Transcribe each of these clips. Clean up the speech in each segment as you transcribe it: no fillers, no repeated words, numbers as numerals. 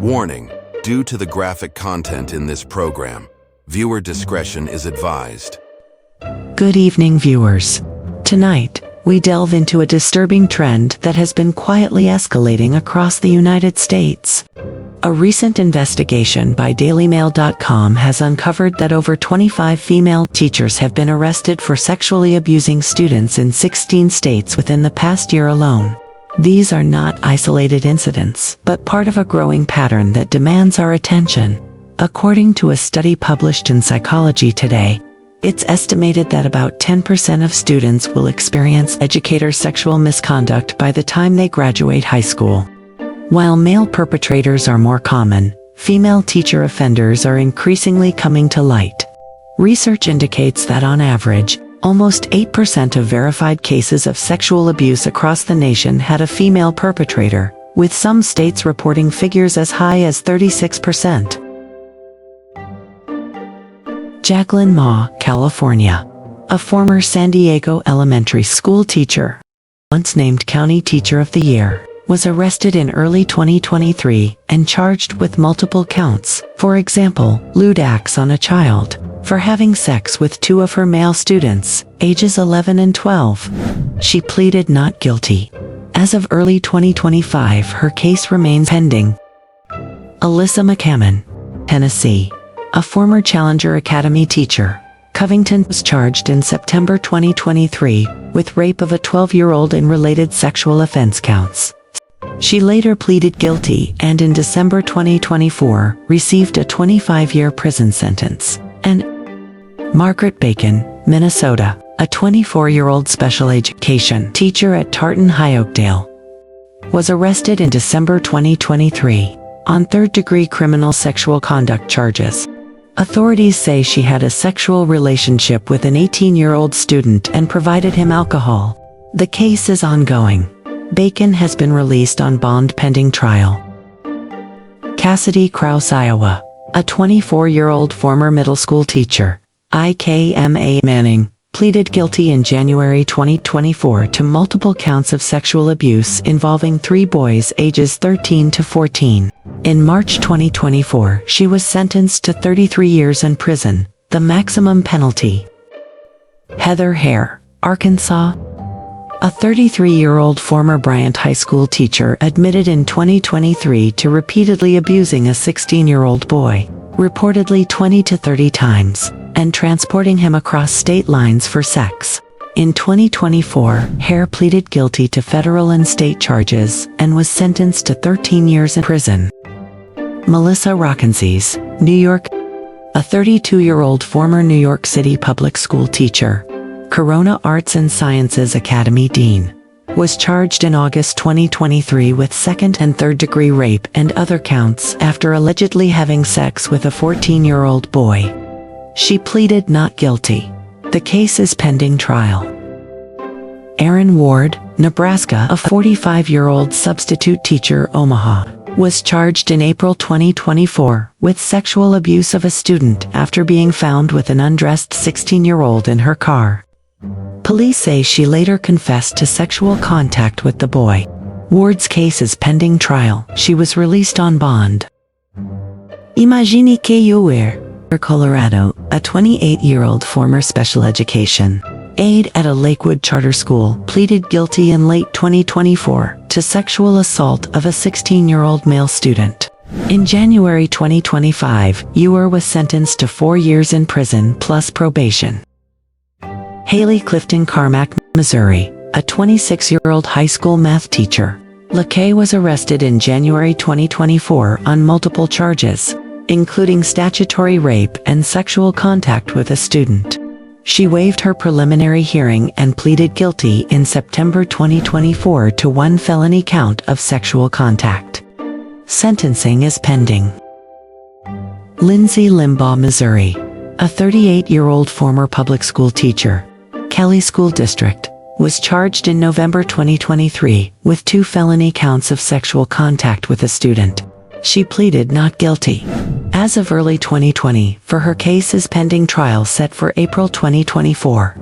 Warning: due to the graphic content in this program, viewer discretion is advised. Good evening, viewers. Tonight, we delve into a disturbing trend that has been quietly escalating across the United States. A recent investigation by DailyMail.com has uncovered that over 25 female teachers have been arrested for sexually abusing students in 16 states within the past year alone. These are not isolated incidents, but part of a growing pattern that demands our attention. According to a study published in Psychology Today, it's estimated that about 10% of students will experience educator sexual misconduct by the time they graduate high school. While male perpetrators are more common, female teacher offenders are increasingly coming to light. Research indicates that on average, almost 8% of verified cases of sexual abuse across the nation had a female perpetrator, with some states reporting figures as high as 36%. Jacqueline Ma, California. A former San Diego elementary school teacher, once named County Teacher of the Year, was arrested in early 2023 and charged with multiple counts, for example, lewd acts on a child, for having sex with two of her male students, ages 11 and 12. She pleaded not guilty. As of early 2025, her case remains pending. Alyssa McCammon, Tennessee. A former Challenger Academy teacher, Covington was charged in September 2023 with rape of a 12-year-old and related sexual offense counts. She later pleaded guilty and in December 2024 received a 25-year prison sentence. And Margaret Bacon, Minnesota, a 24-year-old special education teacher at Tartan High Oakdale, was arrested in December 2023 on third-degree criminal sexual conduct charges. Authorities say she had a sexual relationship with an 18-year-old student and provided him alcohol. The case is ongoing. Bacon has been released on bond pending trial. Cassidy Krause, Iowa. A 24-year-old former middle school teacher, IKMA Manning, pleaded guilty in January 2024 to multiple counts of sexual abuse involving 3 boys ages 13 to 14. In March 2024, she was sentenced to 33 years in prison, the maximum penalty. Heather Hare, Arkansas. A 33-year-old former Bryant High School teacher admitted in 2023 to repeatedly abusing a 16-year-old boy, reportedly 20 to 30 times, and transporting him across state lines for sex. In 2024, Hare pleaded guilty to federal and state charges and was sentenced to 13 years in prison. Melissa Rockensies, New York. A 32-year-old former New York City public school teacher, Corona Arts and Sciences Academy dean, was charged in August 2023 with second and third-degree rape and other counts after allegedly having sex with a 14-year-old boy. She pleaded not guilty. The case is pending trial. Aaron Ward, Nebraska. A 45-year-old substitute teacher, Omaha, was charged in April 2024 with sexual abuse of a student after being found with an undressed 16-year-old in her car. Police say she later confessed to sexual contact with the boy. Ward's case is pending trial. She was released on bond. Imagine que eu were, Colorado. A 28-year-old former special education aide at a Lakewood charter school pleaded guilty in late 2024 to sexual assault of a 16-year-old male student. In January 2025, Ewer was sentenced to 4 years in prison plus probation. Haley Clifton, Carmack, Missouri. A 26-year-old high school math teacher, LaKay, was arrested in January 2024 on multiple charges, including statutory rape and sexual contact with a student. She waived her preliminary hearing and pleaded guilty in September 2024 to 1 felony count of sexual contact. Sentencing is pending. Lindsay Limbaugh, Missouri. A 38-year-old former public school teacher, Kelly School District, was charged in November 2023 with 2 felony counts of sexual contact with a student. She pleaded not guilty. As of early 2020, her case is pending trial set for April 2024.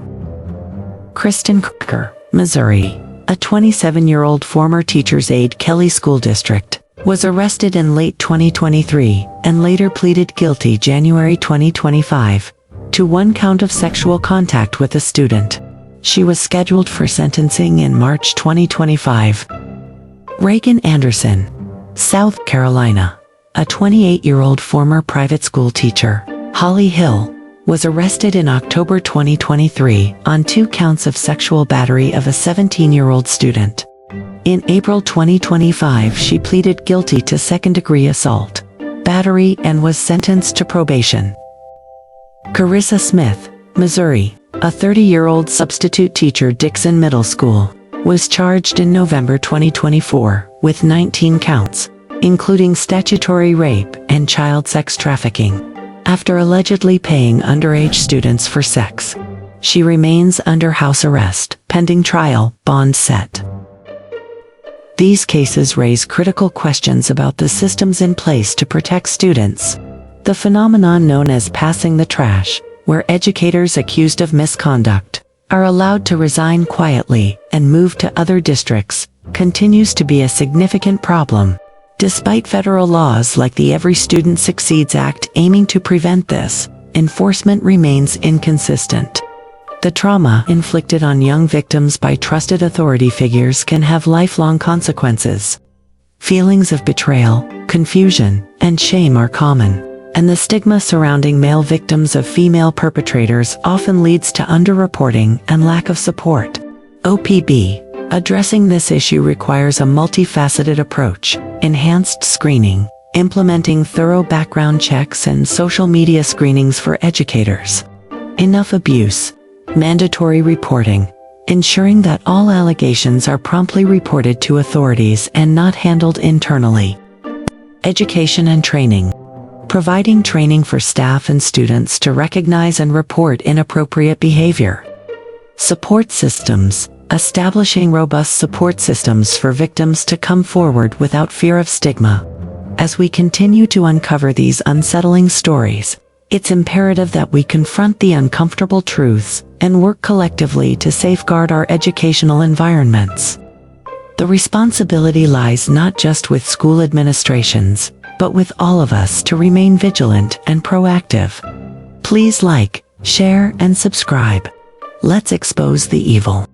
Kristen Cooker, Missouri. A 27-year-old former teacher's aide, Kelly School District, was arrested in late 2023 and later pleaded guilty January 2025 to 1 count of sexual contact with a student. She was scheduled for sentencing in March 2025. Reagan Anderson, South Carolina. A 28-year-old former private school teacher, Holly Hill, was arrested in October 2023 on 2 counts of sexual battery of a 17-year-old student. In April 2025, she pleaded guilty to second-degree assault, battery, and was sentenced to probation. Carissa Smith, Missouri. A 30-year-old substitute teacher, Dixon Middle School, was charged in November 2024 with 19 counts, including statutory rape and child sex trafficking, after allegedly paying underage students for sex. She remains under house arrest, pending trial, bond set. These cases raise critical questions about the systems in place to protect students. The phenomenon known as passing the trash, where educators accused of misconduct are allowed to resign quietly and move to other districts, continues to be a significant problem. Despite federal laws like the Every Student Succeeds Act aiming to prevent this, enforcement remains inconsistent. The trauma inflicted on young victims by trusted authority figures can have lifelong consequences. Feelings of betrayal, confusion, and shame are common, and the stigma surrounding male victims of female perpetrators often leads to underreporting and lack of support. OPB. Addressing this issue requires a multifaceted approach: enhanced screening, implementing thorough background checks and social media screenings for educators. Enough abuse, mandatory reporting, ensuring that all allegations are promptly reported to authorities and not handled internally. Education and training. Providing training for staff and students to recognize and report inappropriate behavior. Support systems. Establishing robust support systems for victims to come forward without fear of stigma. As we continue to uncover these unsettling stories, it's imperative that we confront the uncomfortable truths and work collectively to safeguard our educational environments. The responsibility lies not just with school administrations, but with all of us to remain vigilant and proactive. Please like, share, and subscribe. Let's expose the evil.